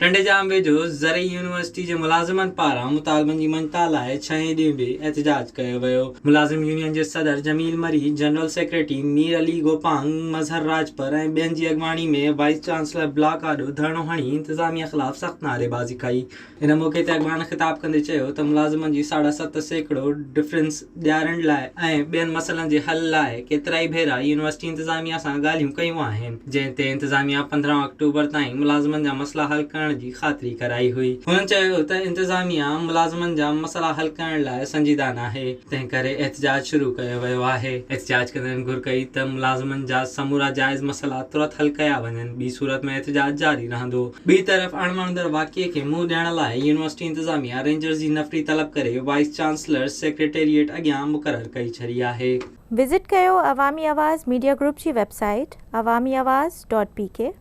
टंडेजाम वेझो ज़रई यूनिवर्सिटी जे मुलाज़िमनि पारां मुतालबनि जी मञता लाइ 6 ॾींहं बि एहतजाज कयो वियो। मुलाज़िम यूनियन जे सदर जमील मरी, जनरल सेक्रेटरी मीर अली गोपांग, मज़हर राजपर ऐं ॿियनि जी अॻवानी में वाइस चांसलर ब्लॉक आॾो धरणो हणी इंतिज़ामिया ख़िलाफ़ सख़्तु नारेबाज़ी कई। इन मौक़े ते अॻवान ख़िताब कंदे चयो त मुलाज़िमनि जी 7.5% डिफरेंस ॾियारण लाइ ऐं ॿियनि मसइलनि जे हल लाइ केतिराई भेरा यूनिवर्सिटी इंतिज़ामिया सां ॻाल्हियूं कयूं आहिनि, जंहिं ते इंतिज़ामिया 15 अक्टूबर ताईं मुलाज़िमनि जा मसइला हल करण जी ख़ातिरी कराई हुई। हुननि चयो त इंतिज़ामिया मुलाज़िमनि जा मसइला हल करण लाइ संजीदा नाहे, तंहिं करे एहतजाज शुरू कयो वियो आहे। एहतजाज कंदड़नि घुर कई त मुलाज़िमनि जा समूरा जाइज़ मसइला तुरत हल कया वञनि, ॿी सूरत में एहतजाज जारी रहंदो। ॿी तरफ़ अणवणंदड़ वाक़िए खे मुंहुं ॾियण लाइ यूनिवर्सिटी इंतिज़ामिया रेंजर्स जी नफ़री तलब करे वाइस चांसलर सेक्रेटेरिएट अॻियां मुक़ररु कई छॾी आहे। विज़िट कयो अवामी आवाज़ मीडिया ग्रुप जी वेबसाइट awamiawaz.pk।